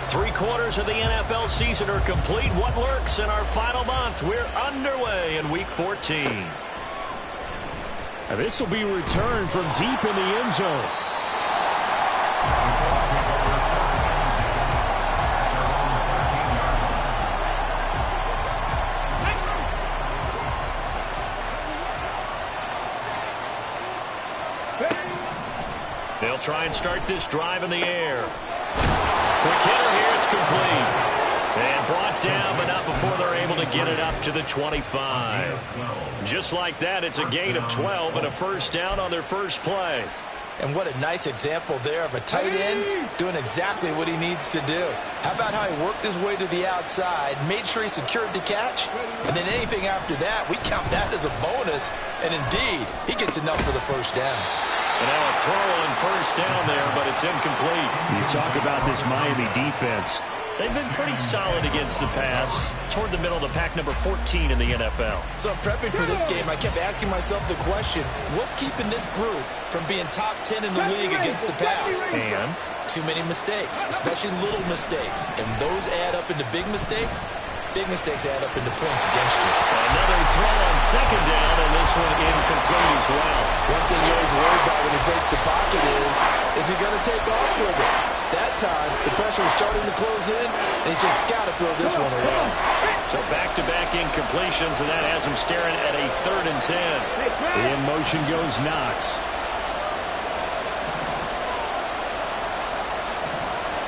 Three-quarters of the NFL season are complete. What lurks in our final month? We're underway in Week 14. And this will be returned from deep in the end zone. They'll try and start this drive in the air. Quick hitter here, it's complete. And brought down, but not before they're able to get it up to the 25. Just like that, it's a gain of 12 and a first down on their first play. And what a nice example there of a tight end doing exactly what he needs to do. How about how he worked his way to the outside, made sure he secured the catch, and then anything after that, we count that as a bonus. And indeed, he gets enough for the first down. And now a throw on first down there, but it's incomplete. You talk about this Miami defense. They've been pretty solid against the pass, toward the middle of the pack, number 14 in the NFL. So prepping for this game, I kept asking myself the question, what's keeping this group from being top 10 in the league against the pass? And too many mistakes, especially little mistakes. And those add up into big mistakes. Big mistakes add up into points against you. Another throw on second down, and this one incomplete as well. One thing you always worry about when he breaks the pocket is he going to take off with it? That time, the pressure is starting to close in, and he's just got to throw this one away. So back-to-back incompletions, and that has him staring at a 3rd and 10. In motion goes Knox.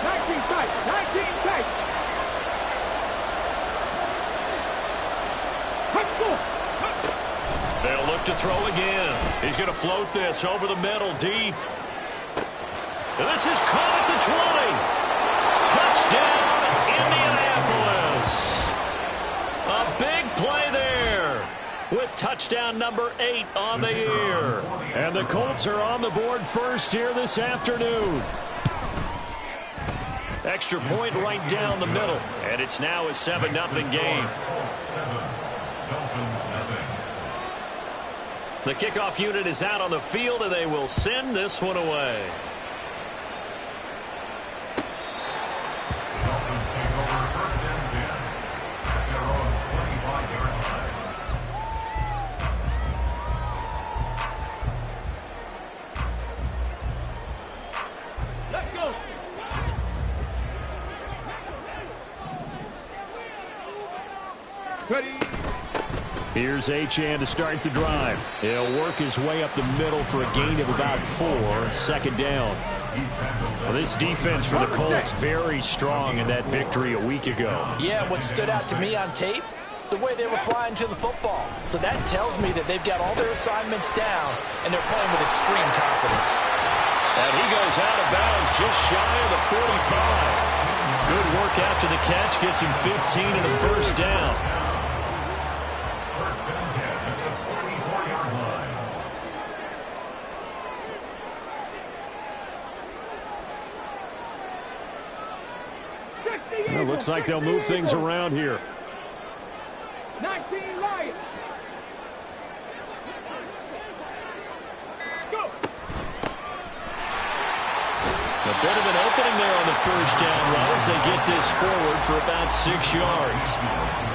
19 tight, 19 tight. They'll look to throw again. He's going to float this over the middle, deep. And this is caught at the 20. Touchdown, Indianapolis. A big play there with touchdown number 8 on the year. And the Colts are on the board first here this afternoon. Extra point right down the middle. And it's now a 7-0 game. The kickoff unit is out on the field, and they will send this one away. Dolphins take over 1st and 10 at their own 25-yard line. Let's go. Ready. Here's Achane to start the drive. He'll work his way up the middle for a gain of about 4. 2nd down. Well, this defense for the Colts very strong in that victory a week ago. Yeah, what stood out to me on tape, the way they were flying to the football. So that tells me that they've got all their assignments down, and they're playing with extreme confidence. And he goes out of bounds just shy of the 45. Good work after the catch, gets him 15 and a first down. Well, looks like they'll move things around here. 19 Lions. Let's go. A bit of an opening there on the first down run as they get this forward for about 6 yards.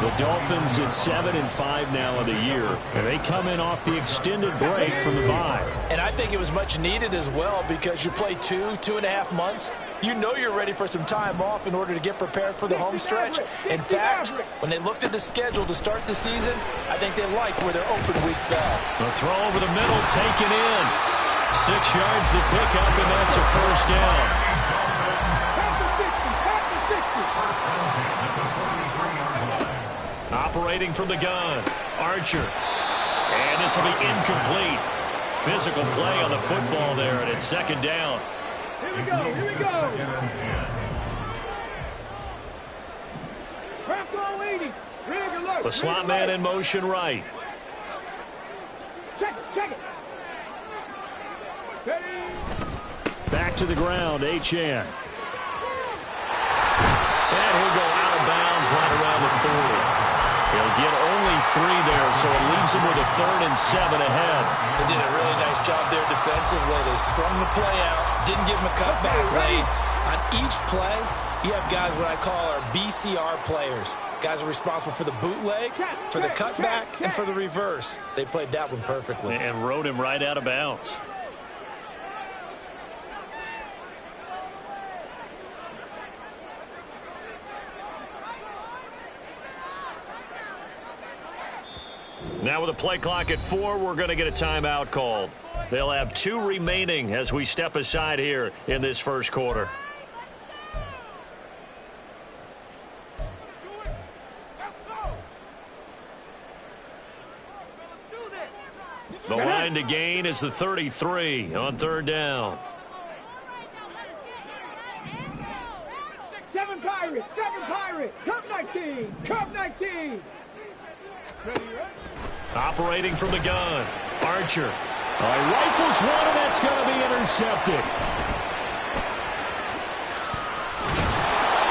The Dolphins at 7-5 now of the year, and they come in off the extended break from the bye. And I think it was much needed as well because you play 2.5 months. You know you're ready for some time off in order to get prepared for the home stretch. In fact, when they looked at the schedule to start the season, I think they liked where their open week fell. A throw over the middle, taken in. 6 yards to pick up, and that's a first down. Operating from the gun, Archer. And this will be incomplete. Physical play on the football there, and it's 2nd down. Here we go, here we go. Craft all 80. Rig alert. The slot man in motion right. Check it, check it. Ready. Back to the ground, Achane. And he'll go out of bounds right around the 40. He'll get only 3 there, so it leaves him with a 3rd and 7 ahead. They did a really nice job there defensively. They strung the play out, didn't give him a cutback lane. On each play, You have guys what I call our BCR players. Guys are responsible for the bootleg, for the cutback, and for the reverse. They played that one perfectly. And rode him right out of bounds. Now with a play clock at 4, we're going to get a timeout called. They'll have 2 remaining as we step aside here in this first quarter. The line to gain is the 33 on 3rd down. 7 Pirates, 7 Pirates, Cup 19, Cup 19. Operating from the gun, Archer. Rifles one, and that's going to be intercepted.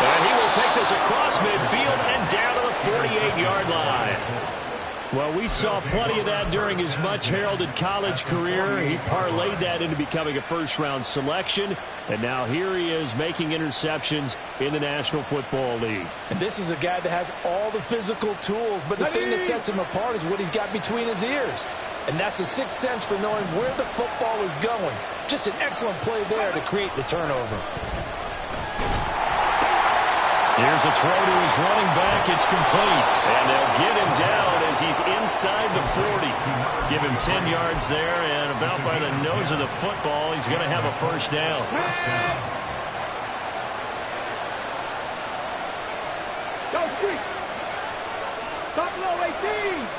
And he will take this across midfield and down to the 48-yard line. Well, we saw plenty of that during his much-heralded college career. He parlayed that into becoming a first-round selection, and now here he is making interceptions in the National Football League. And this is a guy that has all the physical tools, but the thing that sets him apart is what he's got between his ears. And that's the sixth sense for knowing where the football is going. Just an excellent play there to create the turnover. Here's a throw to his running back. It's complete. And they'll get him down as he's inside the 40. Give him 10 yards there, and about by the nose of the football, he's going to have a first down. Go street. Buffalo 18.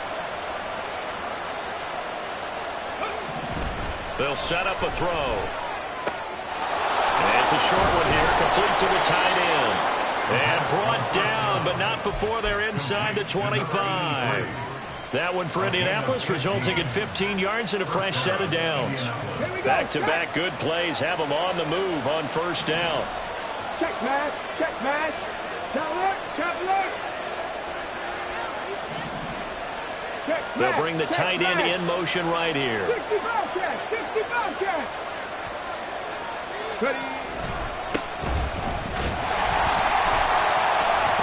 They'll set up a throw. And it's a short one here, complete to the tight end. And brought down, but not before they're inside the 25. That one for Indianapolis, resulting in 15 yards and a fresh set of downs. Back-to-back good plays have them on the move on first down. Check match, check match. Check look. They'll bring the tight end in motion right here. 60 Bobcat. Ready.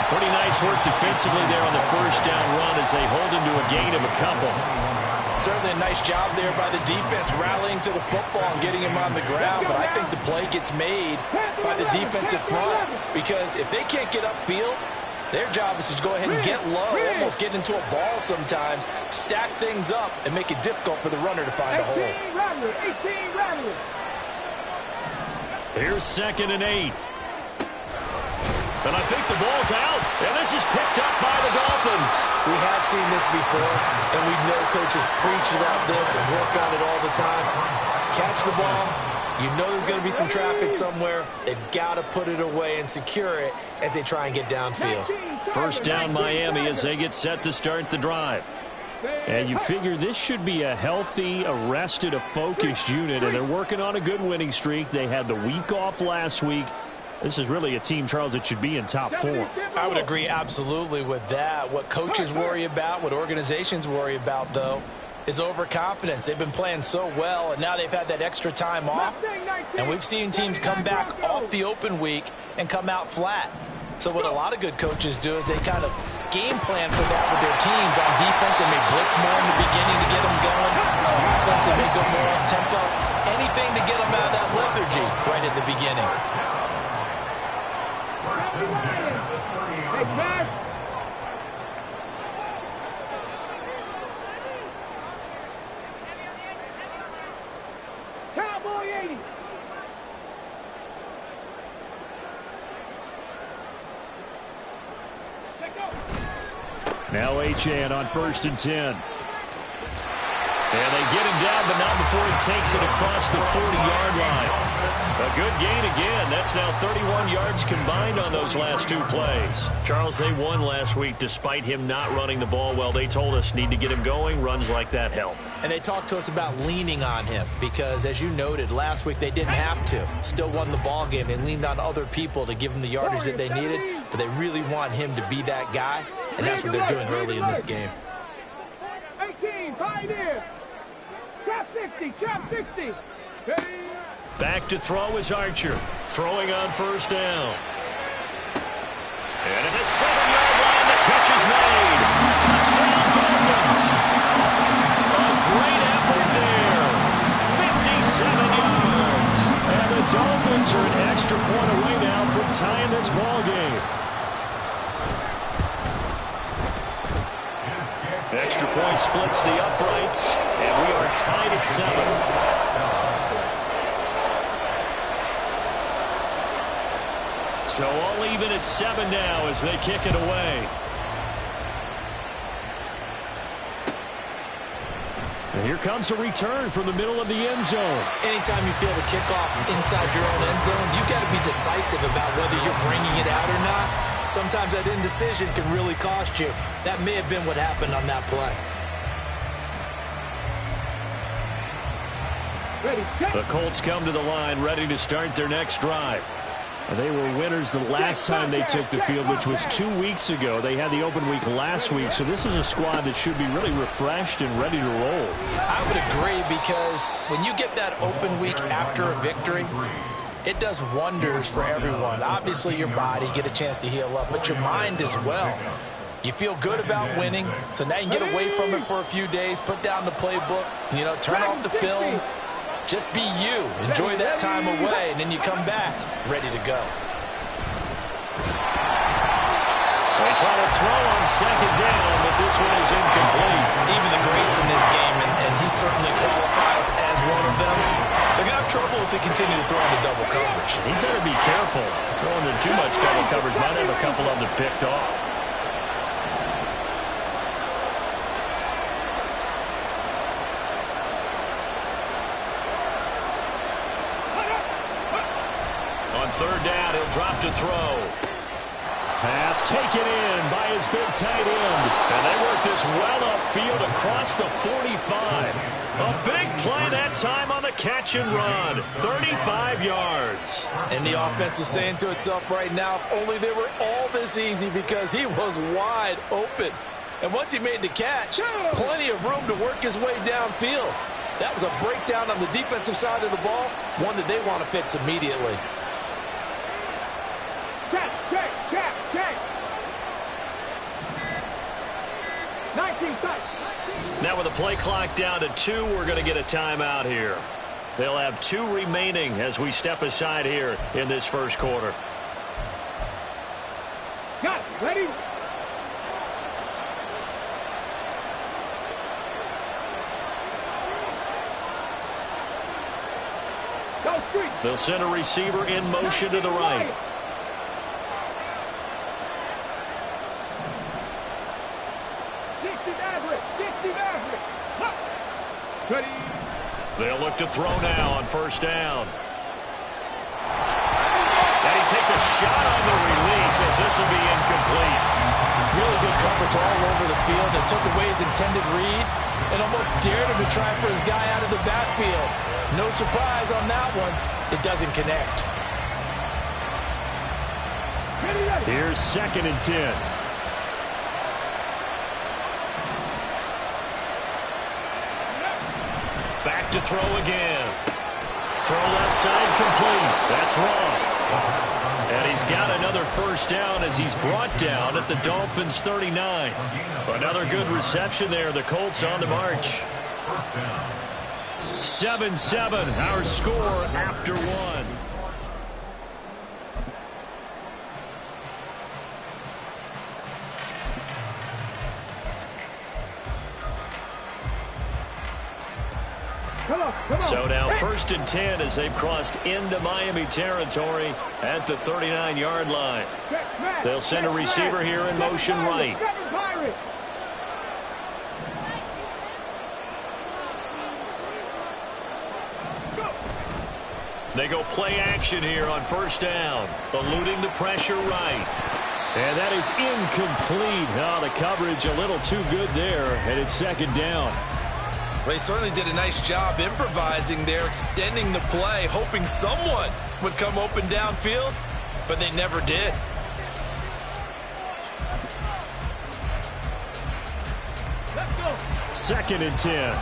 Pretty nice work defensively there on the first down run as they hold him to a gain of a couple. Certainly a nice job there by the defense rallying to the football and getting him on the ground, but I think the play gets made by the defensive front because if they can't get upfield, their job is to go ahead and get low, almost get into a ball sometimes, stack things up, and make it difficult for the runner to find a hole. 18 Rattler. Here's 2nd and 8. And I think the ball's out, and this is picked up by the Dolphins. We have seen this before, and we know coaches preach about this and work on it all the time. Catch the ball. You know there's going to be some traffic somewhere. They've got to put it away and secure it as they try and get downfield. First down Miami as they get set to start the drive. And you figure this should be a healthy, arrested, a focused unit, and they're working on a good winning streak. They had the week off last week. This is really a team, Charles, that should be in top 4. I would agree absolutely with that. What coaches worry about, what organizations worry about, though, is overconfidence. They've been playing so well, and now they've had that extra time off. And we've seen teams come back off the open week and come out flat. So what a lot of good coaches do is they kind of game plan for that with their teams. On defense, they may blitz more in the beginning to get them going. On offense, they may go more up-tempo. Anything to get them out of that lethargy right at the beginning. Hey, pass. Cowboy 80. Now Achane on 1st and 10. And they get him down, but not before he takes it across the 40-yard line. A good gain again. That's now 31 yards combined on those last 2 plays. Charles, they won last week despite him not running the ball well. They told us need to get him going. Runs like that help. And they talked to us about leaning on him because, as you noted, last week they didn't have to. Still won the ball game. They leaned on other people to give them the yardage that they needed, but they really want him to be that guy, and that's what they're doing early in this game. 18, Pioneer. Trap 60. Back to throw is Archer. Throwing on first down. And at the 7-yard line, the catch is made. Touchdown, Dolphins. A great effort there. 57 yards. And the Dolphins are an extra point away now from tying this ball game. Extra point splits the uprights, and we are tied at 7. So all even at 7 now as they kick it away. And here comes a return from the middle of the end zone. Anytime you feel the kickoff inside your own end zone, you got to be decisive about whether you're bringing it out or not. Sometimes that indecision can really cost you. That may have been what happened on that play. The Colts come to the line ready to start their next drive. And they were winners the last time they took the field, which was 2 weeks ago. They had the open week last week, so this is a squad that should be really refreshed and ready to roll. I would agree, because when you get that open week after a victory, it does wonders for everyone. Obviously, your body, get a chance to heal up, but your mind as well. You feel good about winning, so now you can get away from it for a few days, put down the playbook, turn off the film. Just be you. Enjoy that time away, and then you come back ready to go. They try to throw on second down, but this one is incomplete. Even the greats in this game, and he certainly qualifies as one of them, they're going to have trouble if they continue to throw into double coverage. He better be careful. Throwing in too much double coverage might have a couple of them picked off. On third down, he'll drop to throw. Pass taken in by his big tight end. And they work this well upfield across the 45. A big play that time on the catch and run. 35 yards. And the offense is saying to itself right now, if only they were all this easy, because he was wide open. And once he made the catch, plenty of room to work his way downfield. That was a breakdown on the defensive side of the ball, one that they want to fix immediately. Check. 19 touch. Now with the play clock down to 2, we're going to get a timeout here. They'll have 2 remaining as we step aside here in this first quarter. Got it. Ready? Go street. They'll send a receiver in motion to the right. Ready. They'll look to throw now on first down. And he takes a shot on the release as this will be incomplete. Really good coverage all over the field. It took away his intended read and almost dared him to try for his guy out of the backfield. No surprise on that one. It doesn't connect. Here's 2nd and 10. Back to throw again. Throw left side complete. That's wrong. And he's got another first down as he's brought down at the Dolphins' 39. Another good reception there. The Colts on the march. 7-7, our score after 1. So now 1st and 10 as they've crossed into Miami territory at the 39-yard line. They'll send a receiver here in motion right. They go play action here on first down, eluding the pressure right. And that is incomplete. Oh, the coverage a little too good there, and it's 2nd down. They certainly did a nice job improvising there, extending the play, hoping someone would come open downfield, but they never did. Let's go. 2nd and 10.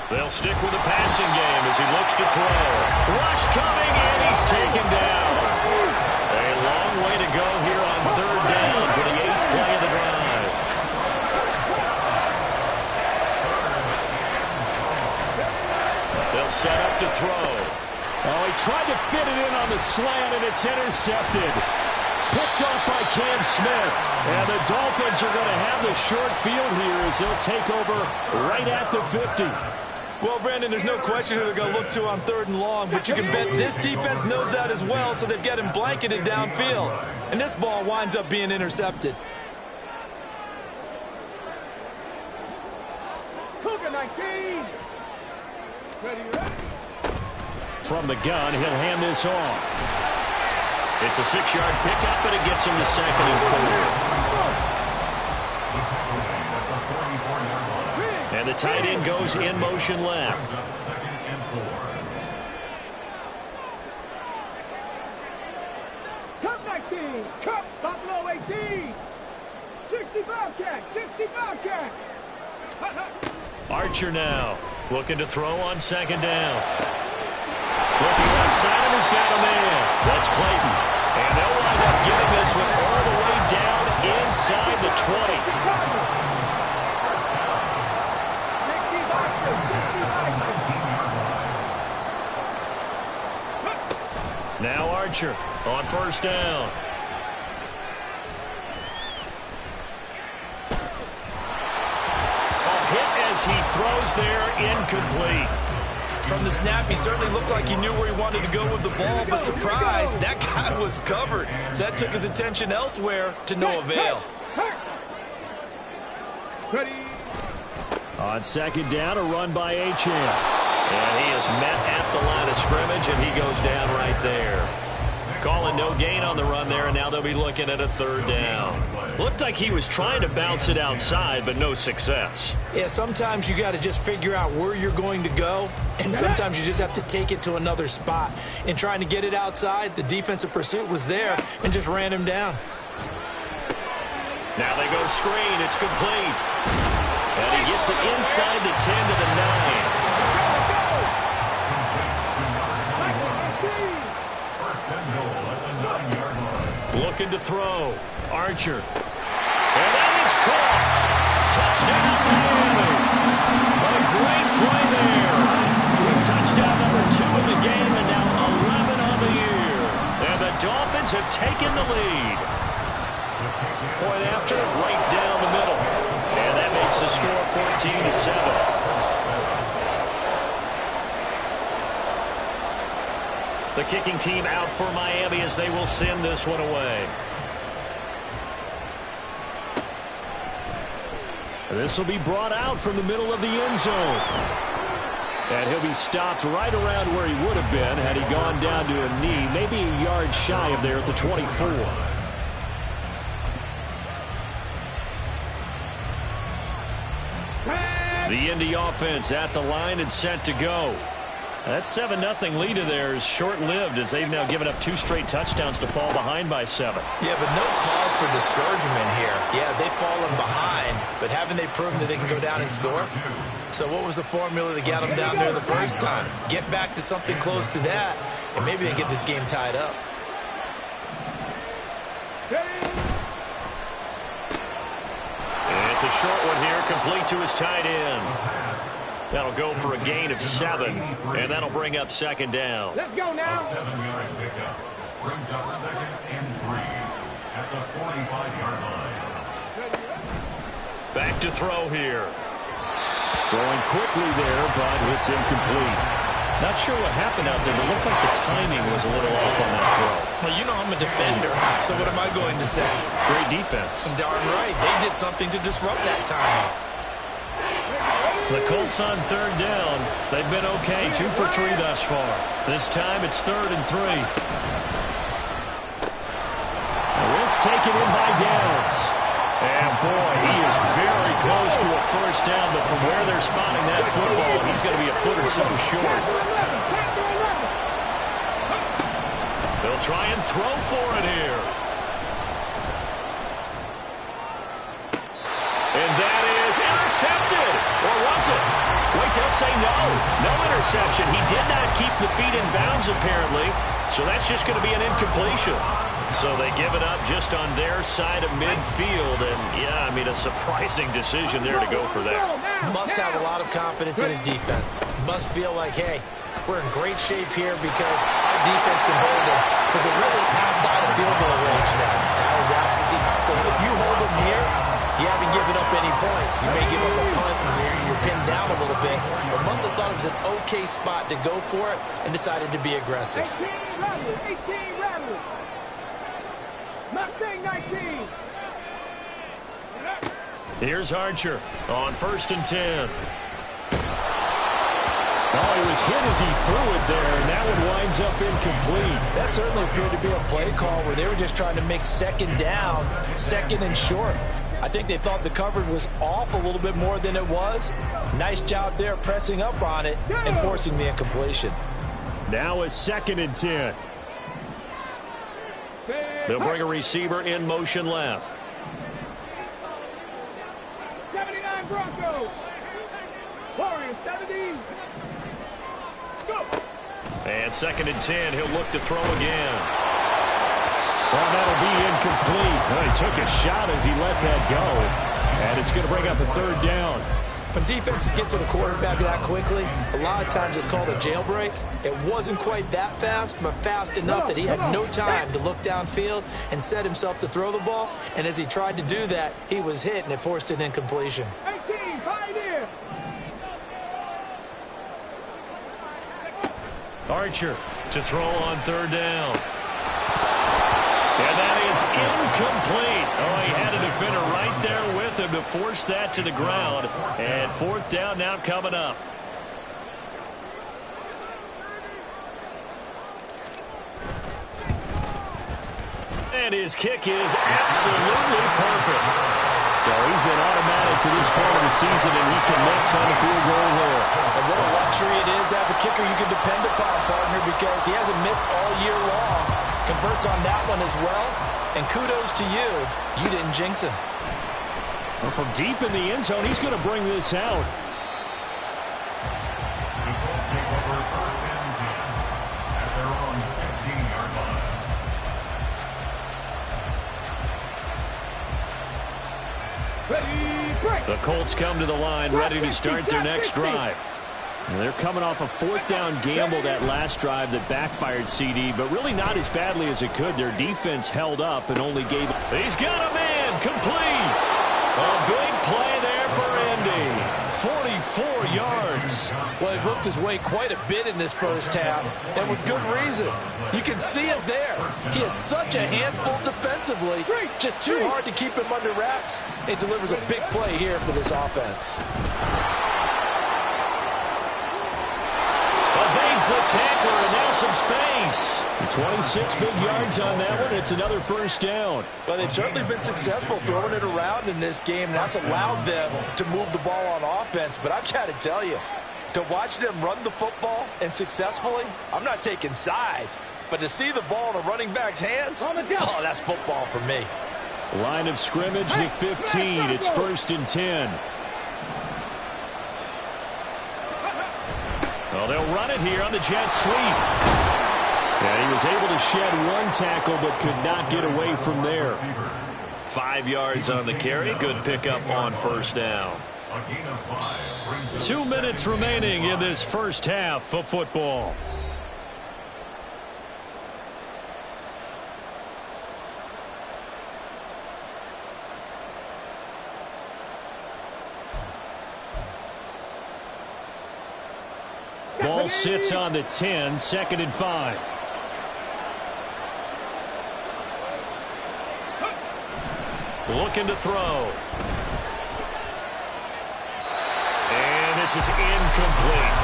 They'll stick with the passing game as he looks to throw. Rush coming, and he's taken down. A long way to go here on third down for the 8th play of the drive. They'll set up to throw. Oh, he tried to fit it in on the slant, and it's intercepted. Picked off by Cam Smith. And the Dolphins are going to have the short field here as they'll take over right at the 50. Well, Brandon, there's no question who they're going to look to on 3rd and long, but you can bet this defense knows that as well, so they've got him blanketed downfield. And this ball winds up being intercepted. Cougar 19. Ready. From the gun, he'll hand this off. It's a 6-yard pickup, and it gets him to 2nd and 4. And the tight end goes in motion left. Cup 19. Cup Buffalo 18. 65 catch. 65 catch. Archer now looking to throw on 2nd down. Looking outside, and he's got a man. That's Clayton. And they'll wind up getting this one all the way down inside the 20. Now Archer on 1st down. A hit as he throws there, incomplete. From the snap, he certainly looked like he knew where he wanted to go with the ball, but surprise, that guy was covered. So that took his attention elsewhere to no avail. Ready. On 2nd down, a run by Achane. And he is met at the line of scrimmage, and he goes down right there. Calling no gain on the run there, and now they'll be looking at a 3rd down. Looked like he was trying to bounce it outside, but no success. Yeah, sometimes you got to just figure out where you're going to go, and sometimes you just have to take it to another spot. In trying to get it outside, the defensive pursuit was there and just ran him down. Now they go screen. It's complete. And he gets it inside the 10 to the 9. Looking to throw. Archer. And that is caught. Touchdown, Miami. A great play there. Touchdown number 2 in the game, and now 11 on the year. And the Dolphins have taken the lead. Point after, right down the middle. And that makes the score 14-7. The kicking team out for Miami as they will send this one away. This will be brought out from the middle of the end zone. And he'll be stopped right around where he would have been had he gone down to a knee, maybe a yard shy of there at the 24. The Indy offense at the line and set to go. That 7-0 lead of theirs short-lived as they've now given up 2 straight touchdowns to fall behind by 7. Yeah, but no cause for discouragement here. Yeah, they've fallen behind, but haven't they proven that they can go down and score? So what was the formula that got them down there the first time? Get back to something close to that, and maybe they get this game tied up. And it's a short one here, complete to his tight end. That'll go for a gain of 7, and that'll bring up 2nd down. Let's go now. 7-yard pickup brings up 2nd and 3 at the 45-yard line. Back to throw here. Throwing quickly there, but it's incomplete. Not sure what happened out there, but it looked like the timing was a little off on that throw. Well, you know I'm a defender, so what am I going to say? Great defense. Darn right. They did something to disrupt that timing. The Colts on 3rd down. They've been okay, 2 for 3 thus far. This time it's 3rd and 3. This taken in by Downs. And boy, he is very close to a first down, but from where they're spotting that football, he's going to be a foot or so short. They'll try and throw for it here. And that is intercepted. Or was it? Wait, they'll say no. No interception. He did not keep the feet in bounds, apparently. So that's just going to be an incompletion. So they give it up just on their side of midfield. And, yeah, I mean, a surprising decision there to go for that. Must have a lot of confidence in his defense. Must feel like, hey, we're in great shape here because our defense can hold him. Because they're really outside of field goal range now. Now the opposite team. So if you hold him here, you haven't given up any points. You may give up a punt and you're pinned down a little bit. But must have thought it was an okay spot to go for it and decided to be aggressive. 18 rattlers. Mustang 19. Here's Archer on 1st and 10. Oh, he was hit as he threw it there, and that one winds up incomplete. That certainly appeared to be a play call where they were just trying to make second down, second and short. I think they thought the coverage was off a little bit more than it was. Nice job there pressing up on it and forcing the incompletion. Now a 2nd and 10. They'll bring a receiver in motion left. 79 Broncos. Warriors 70. Go. And 2nd and 10. He'll look to throw again. Well, that'll be incomplete. Well, he took a shot as he let that go. And it's going to bring up a 3rd down. When defenses get to the quarterback that quickly, a lot of times it's called a jailbreak. It wasn't quite that fast, but fast enough that he had no time to look downfield and set himself to throw the ball. And as he tried to do that, he was hit, and it forced an incompletion. 18, Pioneer. Archer to throw on 3rd down. And that is incomplete. Oh, he had a defender right there with him to force that to the ground. And 4th down now coming up. And his kick is absolutely perfect. So he's been automatic to this point of the season, and he connects on the field goal there. And what a luxury it is to have a kicker you can depend upon, partner, because he hasn't missed all year long. Converts on that one as well. And kudos to you. You didn't jinx him. Well, from deep in the end zone, he's going to bring this out. The Colts take over 1st and 10 at their own 15-yard line. Ready, break. The Colts come to the line, ready to start their next drive. And they're coming off a 4th down gamble that last drive that backfired CD, but really not as badly as it could. Their defense held up and only gave... He's got a man complete. A big play there for Indy. 44 yards. Well, he looked his way quite a bit in this first half, and with good reason. You can see him there. He is such a handful defensively. Just too hard to keep him under wraps. It delivers a big play here for this offense. Evades the tackler, and now some space. 26 big yards on that one. It's another 1st down. Well, they've certainly been successful throwing it around in this game, and that's allowed them to move the ball on offense. But I've got to tell you, to watch them run the football and successfully, I'm not taking sides, but to see the ball in a running back's hands, oh, that's football for me. Line of scrimmage, the 15. It's 1st and 10. Well, they'll run it here on the jet sweep. And he was able to shed one tackle but could not get away from there. 5 yards on the carry. Good pickup on 1st down. 2 minutes remaining in this first half of football. Ball sits on the 10, 2nd and 5. Looking to throw. And this is incomplete.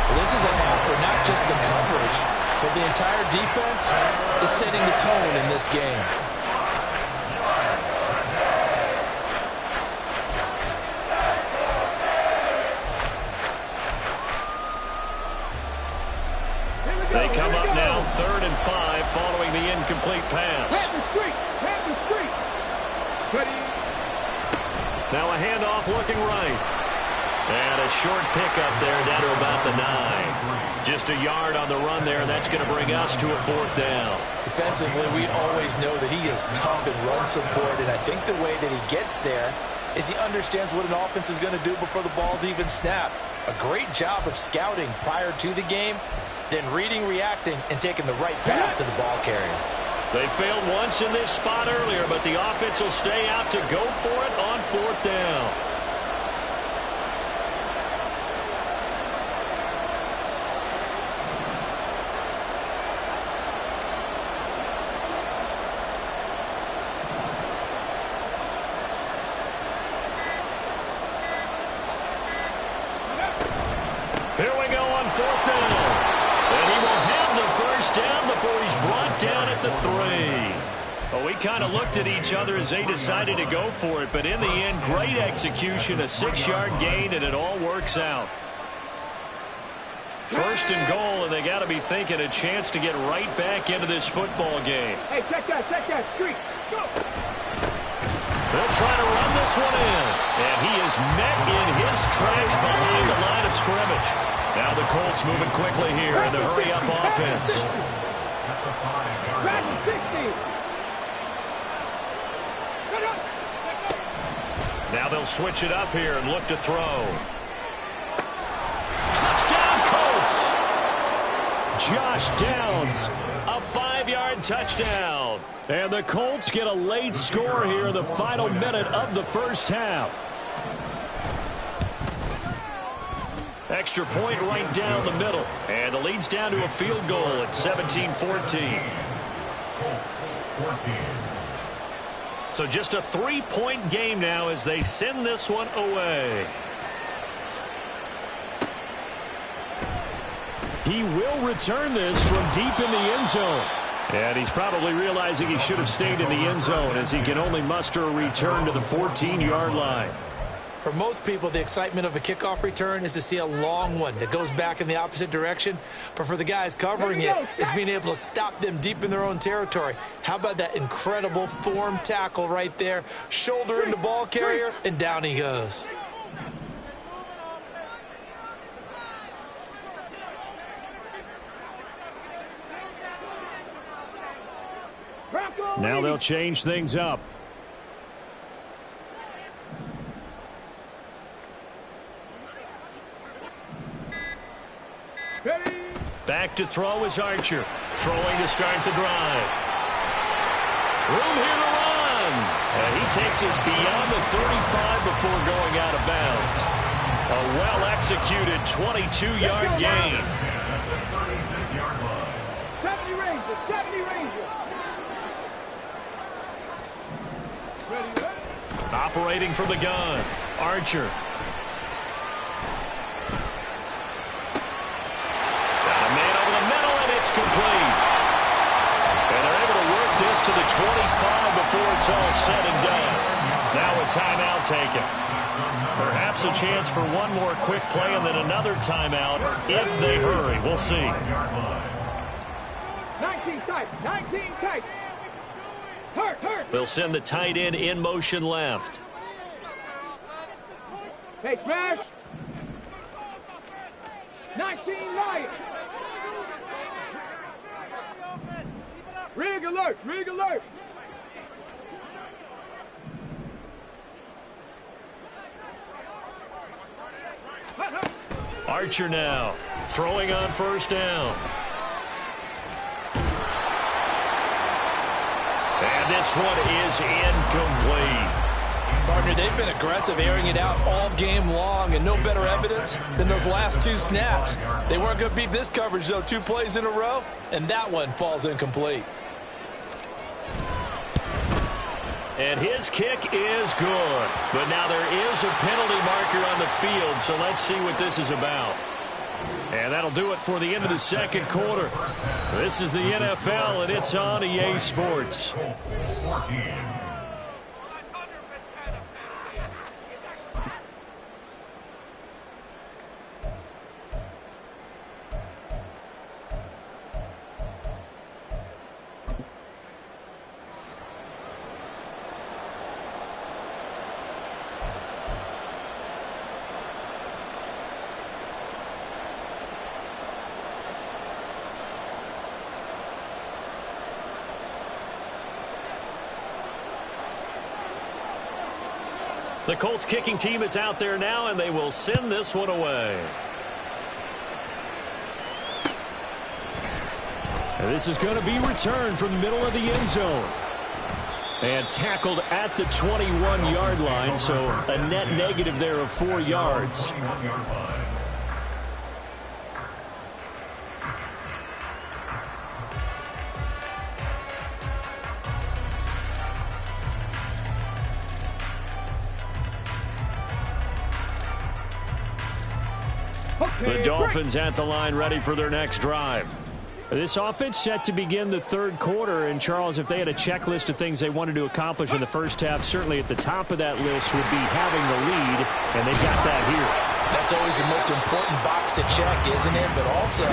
Well, this is a half for not just the coverage, but the entire defense is setting the tone in this game. They come up now 3rd and 5 following the incomplete pass. Now a handoff looking right. And a short pickup there down to about the 9. Just a yard on the run there, and that's going to bring us to a 4th down. Defensively, we always know that he is tough in run support, and I think the way that he gets there is he understands what an offense is going to do before the ball's even snapped. A great job of scouting prior to the game, then reading, reacting, and taking the right path to the ball carrier. They failed once in this spot earlier, but the offense will stay out to go for it on 4th down. Here we go on 4th down. And he will have the first down before he's brought down at the 3. Well, we kind of looked at each other as they decided to go for it, but in the end, great execution, a 6-yard gain, and it all works out. 1st and goal, and they got to be thinking a chance to get right back into this football game. Hey, check that, street, go! They'll try to run this one in. And he is met in his tracks behind the line of scrimmage. Now the Colts moving quickly here in the hurry-up offense. Madden 60. Now they'll switch it up here and look to throw. Touchdown, Colts! Josh Downs, a 5-yard touchdown. And the Colts get a late score here in the final minute of the first half. Extra point right down the middle. And the lead's down to a field goal at 17-14. So just a 3-point game now as they send this one away. He will return this from deep in the end zone. And he's probably realizing he should have stayed in the end zone as he can only muster a return to the 14-yard line. For most people, the excitement of a kickoff return is to see a long one that goes back in the opposite direction. But for the guys covering it, it's being able to stop them deep in their own territory. How about that incredible form tackle right there? Shoulder into ball carrier, and down he goes. Now they'll change things up. Back to throw is Archer. Throwing to start the drive. Room here to run. And he takes us beyond the 35 before going out of bounds. A well-executed 22-yard gain. 70 Rangers, 70 Rangers. Operating from the gun, Archer. Got a man over the middle, and it's complete. And they're able to work this to the 25 before it's all said and done. Now a timeout taken. Perhaps a chance for one more quick play and then another timeout if they hurry. We'll see. 19 tight, 19 tight. Hurt. They'll send the tight end in motion left. Hey, smash. 19 right. Rig alert, rig alert. Archer now throwing on first down. And this one is incomplete. Partner, they've been aggressive, airing it out all game long, and no better evidence than those last 2 snaps. They weren't going to beat this coverage, though, 2 plays in a row, and that one falls incomplete. And his kick is good. But now there is a penalty marker on the field, so let's see what this is about. And that'll do it for the end of the second quarter. This is the NFL, and it's on EA Sports. The Colts kicking team is out there now, and they will send this one away. And this is going to be returned from the middle of the end zone. And tackled at the 21-yard line, so a net negative there of 4 yards. The Dolphins at the line, ready for their next drive. This offense set to begin the third quarter. And, Charles, if they had a checklist of things they wanted to accomplish in the first half, certainly at the top of that list would be having the lead, and they got that here. That's always the most important box to check, isn't it? But also,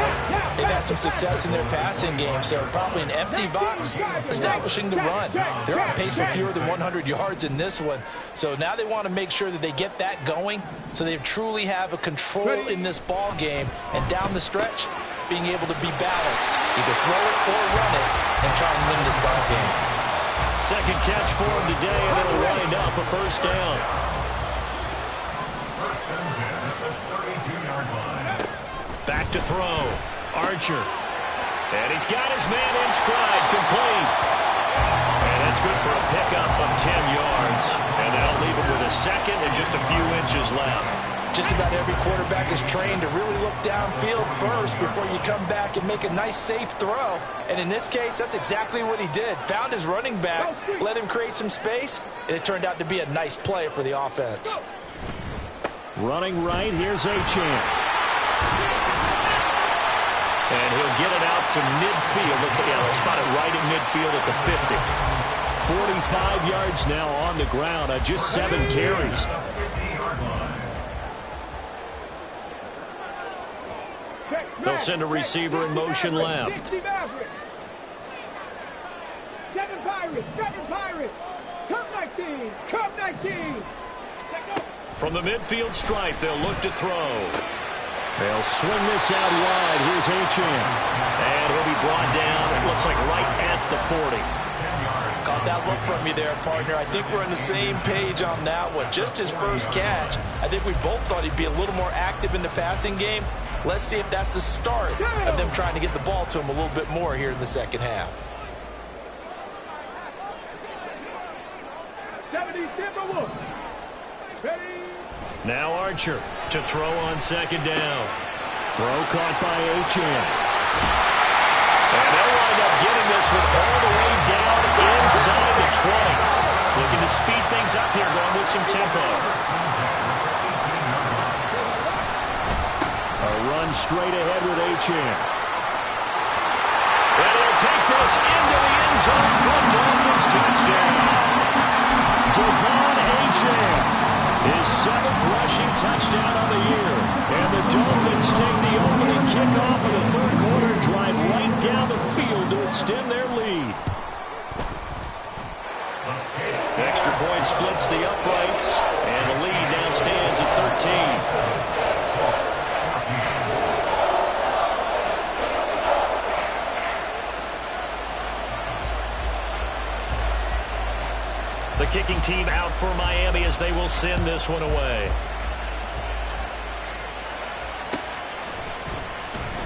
they've had some success in their passing game, so probably an empty box establishing the run. They're on pace for fewer than 100 yards in this one, so now they want to make sure that they get that going so they truly have a control in this ball game, and down the stretch, being able to be balanced, either throw it or run it, and try and win this ball game. Second catch for him today, and it'll wind up a first down. Back to throw. Archer. And he's got his man in stride, complete. And that's good for a pickup of 10 yards. And that'll leave him with a second and just a few inches left. Just about every quarterback is trained to really look downfield first before you come back and make a nice, safe throw. And in this case, that's exactly what he did. Found his running back, let him create some space, and it turned out to be a nice play for the offense. Running right, here's Achane. And he'll get it out to midfield. Let's spot it right at midfield at the 50. 45 yards now on the ground on just 7 carries. They'll send a receiver in motion left. Seven Pirates. Come 19. From the midfield stripe, they'll look to throw. They'll swing this out wide. Here's Achane. And he'll be brought down, it looks like right at the 40. Caught that look from you there, partner. I think we're on the same page on that one. Just his first catch. I think we both thought he'd be a little more active in the passing game. Let's see if that's the start of them trying to get the ball to him a little bit more here in the second half. 70 Timberwolves. Ready. Now Archer to throw on second down. Throw caught by Achane. And they'll wind up getting this one all the way down inside the 20. Looking to speed things up here, going with some tempo. A run straight ahead with Achane. And he'll take this into the end zone for a Dolphins touchdown. Devon Achane, his 7th rushing touchdown on the year. And the Dolphins take the opening kickoff of the third quarter and drive right down the field to extend their lead. Extra point splits the uprights, and the lead now stands at 13. The kicking team out for Miami as they will send this one away.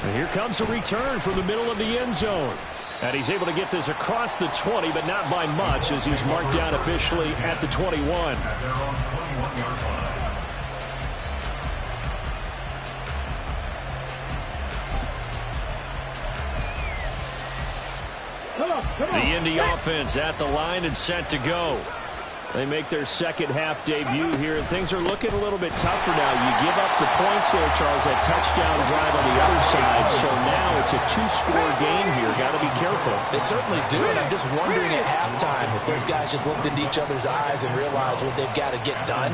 And here comes a return from the middle of the end zone. And he's able to get this across the 20, but not by much, as he's marked down officially at the 21. The Indy offense at the line and set to go. They make their second half debut here, and things are looking a little bit tougher now. You give up the points there, Charles, that touchdown drive on the other side. So now it's a 2-score game here. Got to be careful. They certainly do, and I'm just wondering at halftime if those guys just looked into each other's eyes and realized what they've got to get done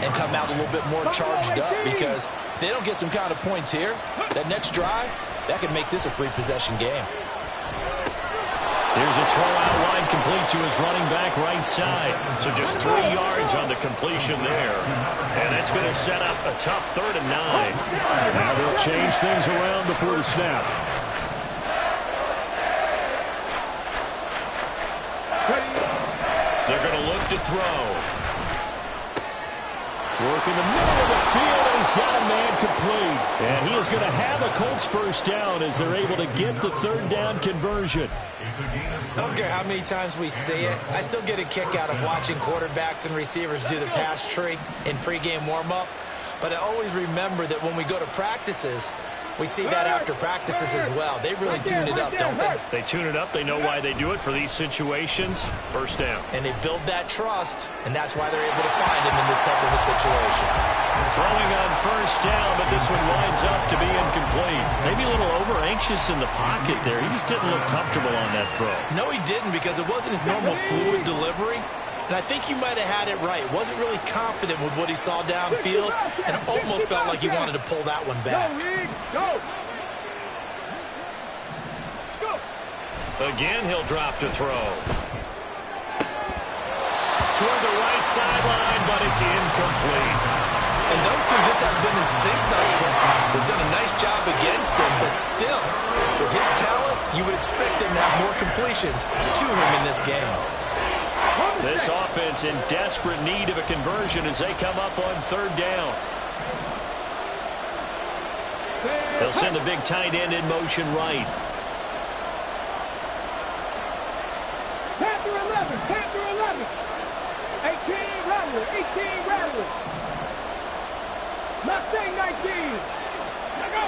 and come out a little bit more charged up, because if they don't get some kind of points here, that next drive, that could make this a three-possession game. Here's a throw out wide, complete to his running back right side. So just 3 yards on the completion there. And that's going to set up a tough 3rd and 9. Now they'll change things around before the snap. They're going to look to throw. Working the middle of the field, and he's got a man complete. And he is going to have a Colts first down as they're able to get the third down conversion. I don't care how many times we see it. I still get a kick out of watching quarterbacks and receivers do the pass tree in pregame warm-up. But I always remember that when we go to practices, we see that after practices as well. They really tune it up, don't they? They tune it up. They know why they do it for these situations. First down. And they build that trust, and that's why they're able to find him in this type of a situation. Throwing on first down, but this one winds up to be incomplete. Maybe a little over-anxious in the pocket there. He just didn't look comfortable on that throw. No, he didn't, because it wasn't his normal fluid delivery. And I think you might have had it right. Wasn't really confident with what he saw downfield, and almost felt like he wanted to pull that one back. Again, he'll drop to throw. Toward the right sideline, but it's incomplete. And those two just haven't been in sync thus far. They've done a nice job against him, but still, with his talent, you would expect him to have more completions to him in this game. This offense in desperate need of a conversion as they come up on third down. They'll send the big tight end in motion right. Panther 11, Panther 11. 18 Rattler, 18 Rattler. Mustang 19. Let go.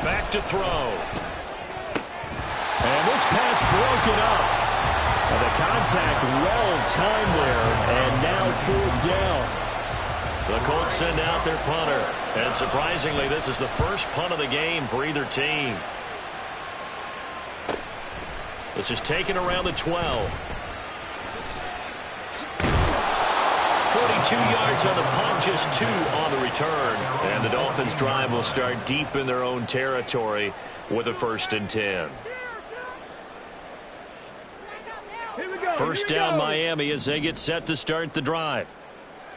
Back to throw. And this pass broken up. And the contact well-timed there, and now fourth down. The Colts send out their punter. And surprisingly, this is the first punt of the game for either team. This is taken around the 12. 42 yards on the punt, just 2 on the return. And the Dolphins' drive will start deep in their own territory with a 1st and 10. First down Miami as they get set to start the drive.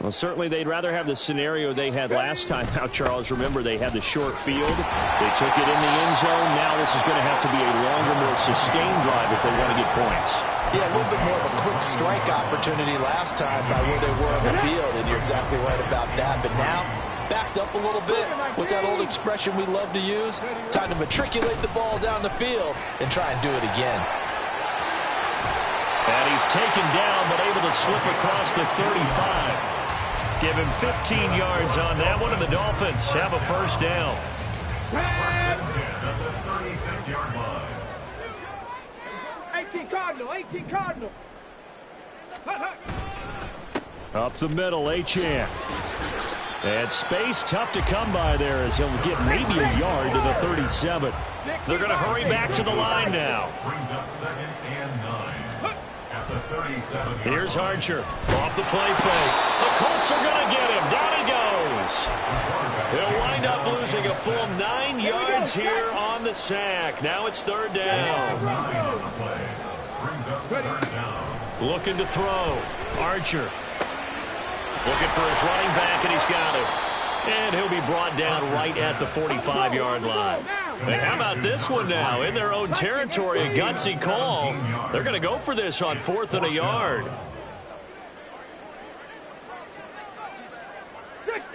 Well, certainly they'd rather have the scenario they had last time. Now, Charles, remember they had the short field. They took it in the end zone. Now this is going to have to be a longer, more sustained drive if they want to get points. Yeah, a little bit more of a quick strike opportunity last time by where they were on the field, and you're exactly right about that. But now, backed up a little bit. What's that old expression we love to use? Time to matriculate the ball down the field and try and do it again. And he's taken down, but able to slip across the 35. Give him 15 yards on that one, and the Dolphins have a first down. 18 Cardinal, 18 Cardinal. Up the middle, Achane. And space tough to come by there as he'll get maybe a yard to the 37. They're going to hurry back to the line now. Brings up 2nd and 9. At the 37. Here's Archer. Off the play fake. The Colts are going to get him. Down he goes. He'll wind up losing a full 9 yards here on the sack. Now it's third down. 9 on the play. Brings up 3rd down. Looking to throw. Archer. Looking for his running back, and he's got it. And he'll be brought down right at the 45-yard line. And how about this one now? In their own territory, a gutsy call. They're going to go for this on 4th and a yard.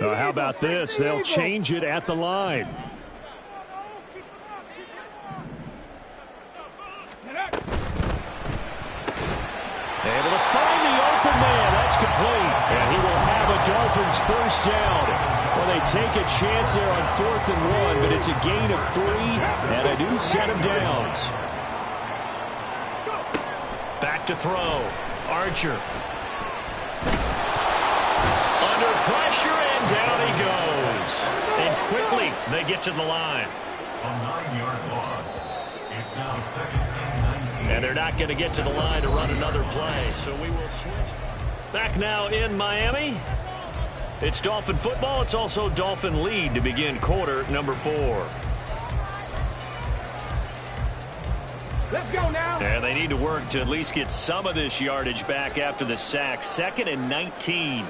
How about this? They'll change it at the line. Able to find the open man. That's complete. And he will have a Dolphins first down. Well, they take a chance there on 4th and 1, but it's a gain of 3 and a new set of downs. Back to throw. Archer. Under pressure, and down he goes. And quickly, they get to the line. A 9-yard loss. It's now 2nd and 19. And they're not going to get to the line to run another play, so we will switch. Back now in Miami. It's Dolphin football. It's also Dolphin lead to begin quarter number 4. Let's go now. And they need to work to at least get some of this yardage back after the sack. 2nd and 19.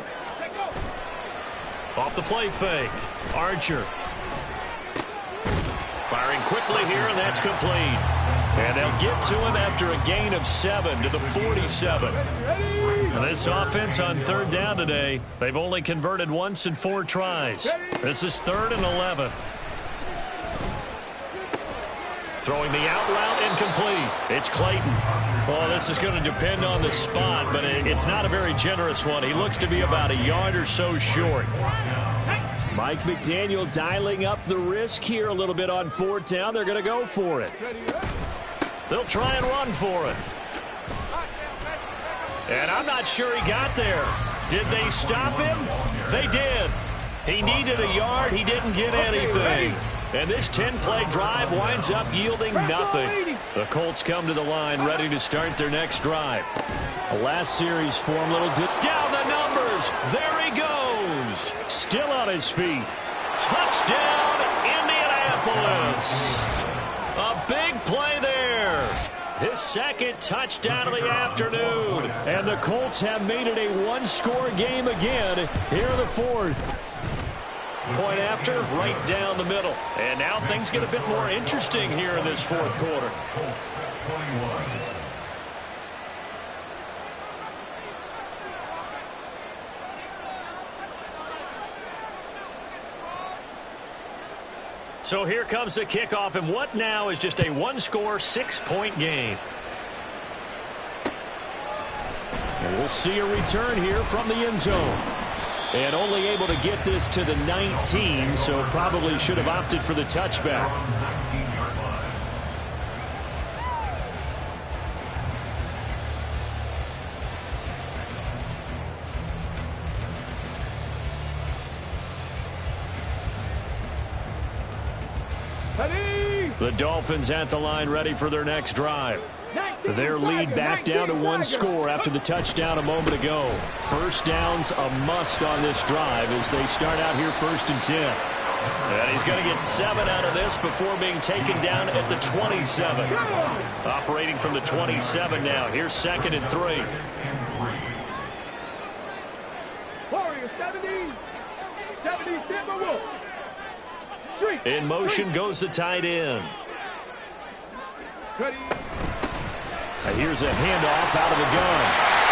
Off the play fake. Archer. Firing quickly. quickly here, and that's complete. And they'll get to him after a gain of 7 to the 47. And this offense on third down today, they've only converted once in 4 tries. This is 3rd and 11. Throwing the out route incomplete. It's Clayton. Well, this is going to depend on the spot, but it's not a very generous one. He looks to be about a yard or so short. Mike McDaniel dialing up the risk here a little bit on 4th down. They're going to go for it. They'll try and run for it. And I'm not sure he got there. Did they stop him? They did. He needed a yard. He didn't get anything. And this 10-play drive winds up yielding nothing. The Colts come to the line ready to start their next drive. The last series form little down the numbers. There he goes. Still on his feet. Touchdown, Indianapolis. A big play there. His 2nd touchdown of the afternoon. And the Colts have made it a one-score game again here in the 4th. Point after, right down the middle. And now things get a bit more interesting here in this 4th quarter. So here comes the kickoff, and what now is just a one-score, 6-point game. And we'll see a return here from the end zone. And only able to get this to the 19, so probably should have opted for the touchback. The Dolphins at the line ready for their next drive. Their lead back down to 1 score after the touchdown a moment ago. First down's a must on this drive as they start out here 1st and 10. And he's going to get 7 out of this before being taken down at the 27. Operating from the 27 now. Here's 2nd and 3. Warrior 70. 70 Timberwolves. In motion goes the tight end. Here's a handoff out of the gun.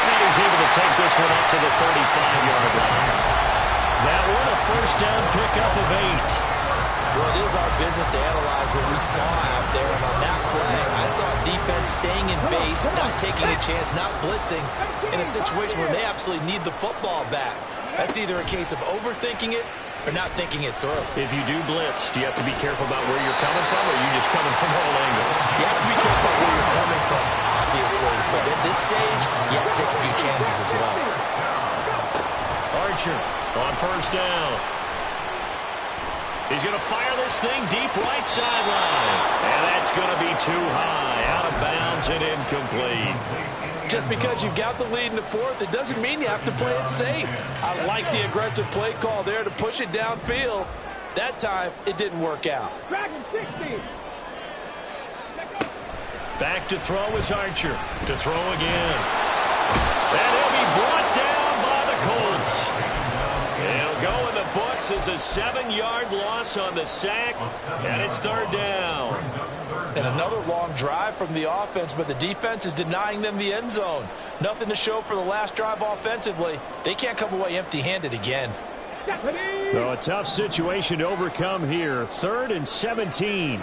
And he's able to take this one up to the 35-yard line. That one a first down pickup of 8. Well, it is our business to analyze what we saw out there. And on that play, I saw defense staying in base, not taking a chance, not blitzing in a situation where they absolutely need the football back. That's either a case of overthinking it or not thinking it through. If you do blitz, do you have to be careful about where you're coming from, or are you just coming from all angles? You have to be careful where you're coming from, obviously. But at this stage, you have to take a few chances as well. Archer on first down. He's going to fire this thing deep right sideline. And that's going to be too high. Out of bounds and incomplete. Just because you've got the lead in the 4th, it doesn't mean you have to play it safe. I like the aggressive play call there to push it downfield. That time, it didn't work out. Dragon 60. Back to throw is Archer. To throw again. And he'll be brought down by the Colts. He'll go in the books as a 7-yard loss on the sack. And it's 3rd down. And another long drive from the offense, but the defense is denying them the end zone. Nothing to show for the last drive offensively. They can't come away empty-handed again. So a tough situation to overcome here. 3rd and 17. And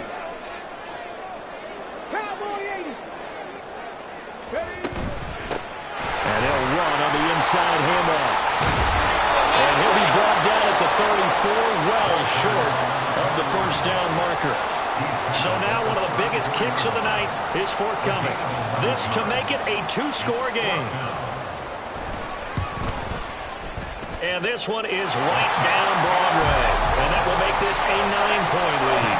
they'll run on the inside handoff. And he'll be brought down at the 34, well short of the first down marker. So now one of the biggest kicks of the night is forthcoming. This to make it a 2-score game. And this one is right down Broadway. And that will make this a 9-point lead.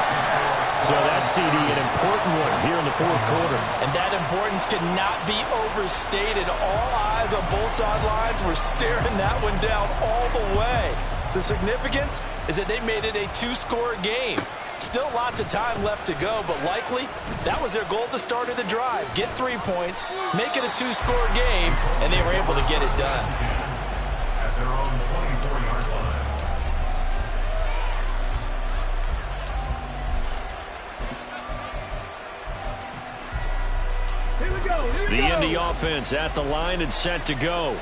So that, CD, an important one here in the 4th quarter. And that importance cannot be overstated. All eyes on both sidelines were staring that one down all the way. The significance is that they made it a 2-score game. Still lots of time left to go, but likely that was their goal at the start of the drive. Get 3 points, make it a 2-score game, and they were able to get it done. At their own 24-yard line. The Indy offense at the line and set to go.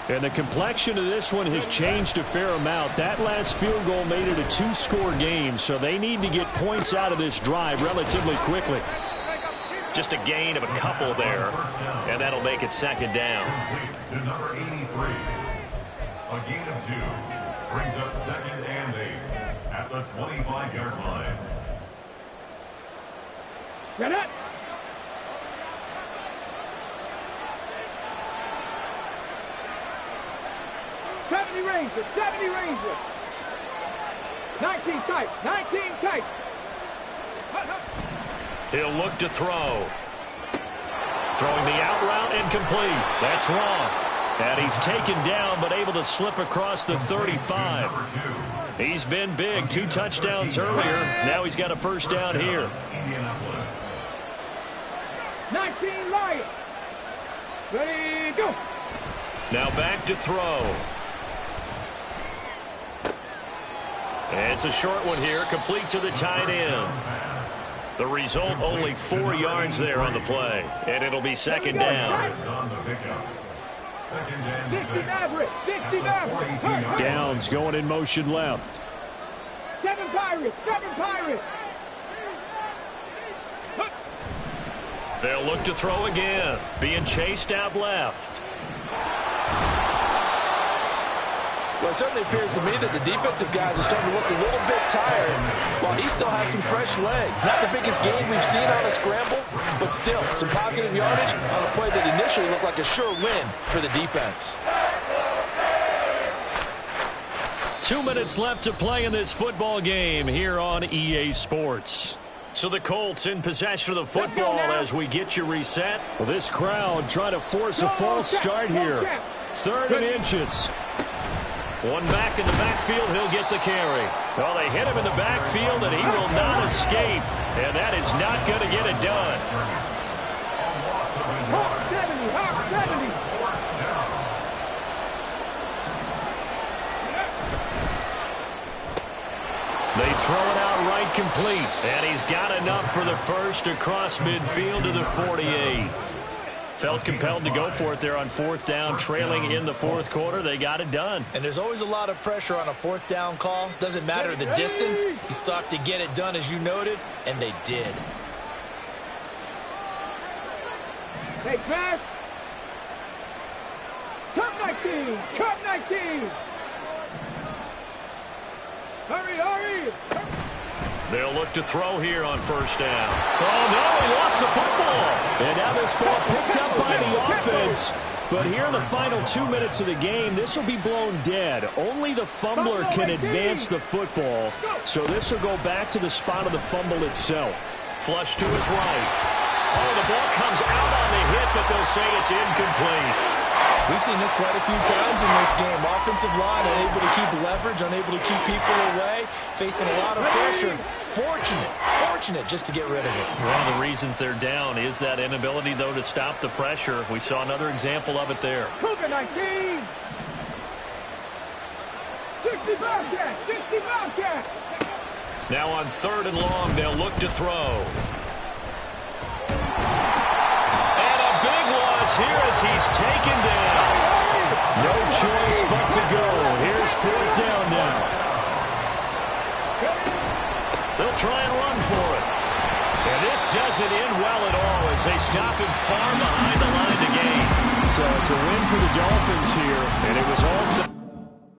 And the complexion of this one has changed a fair amount. That last field goal made it a two-score game, so they need to get points out of this drive relatively quickly. Just a gain of a couple there, and that'll make it second down. To number 83. A gain of 2 brings up 2nd and 8 at the 25-yard line. Get it. '70 Rangers, 70 Rangers. 19 tight, 19 tight. He'll look to throw. Throwing the out route incomplete. That's Roth. And he's taken down but able to slip across the 35. He's been big. 2 touchdowns earlier. Now he's got a first down here. 19 Lions. Ready, go. Now back to throw. It's a short one here, complete to the tight end. The result, only 4 yards there on the play, and it'll be second down. 60 Maverick, 60 Maverick. Downs going in motion left. 7 Pirates, 7 Pirates. They'll look to throw again, being chased out left. Well, it certainly appears to me that the defensive guys are starting to look a little bit tired while he still has some fresh legs. Not the biggest gain we've seen on a scramble, but still some positive yardage on a play that initially looked like a sure win for the defense. 2 minutes left to play in this football game here on EA Sports. So the Colts in possession of the football as we get you reset. Well, this crowd trying to force a false start here. 3rd and inches. One back in the backfield, he'll get the carry. Well, they hit him in the backfield, and he will not escape. And that is not going to get it done. Hawk 70, Hawk 70. They throw it out right complete. And he's got enough for the first across midfield to the 48. Felt compelled to go for it there on 4th down, trailing in the 4th quarter. They got it done. And there's always a lot of pressure on a 4th down call. Doesn't matter the distance. You stop to get it done, as you noted, and they did. Hey, pass. Cut 19, cut 19. Hurry, hurry. They'll look to throw here on 1st down. Oh, no, he lost the football. And now this ball picked up by the offense. But here in the final 2 minutes of the game, this will be blown dead. Only the fumbler can advance the football. So this will go back to the spot of the fumble itself. Flush to his right. Oh, the ball comes out on the hit, but they'll say it's incomplete. We've seen this quite a few times in this game. Offensive line unable to keep leverage, unable to keep people away, facing a lot of pressure. Fortunate just to get rid of it. One of the reasons they're down is that inability, though, to stop the pressure. We saw another example of it there. Cougar 19. 60 Bobcat, 60 Bobcat. Now on 3rd and long, they'll look to throw. Here as he's taken down. No choice but to go. Here's 4th down now. They'll try and run for it. And this doesn't end well at all as they stop him far behind the line to gain. So it's a win for the Dolphins here, and it was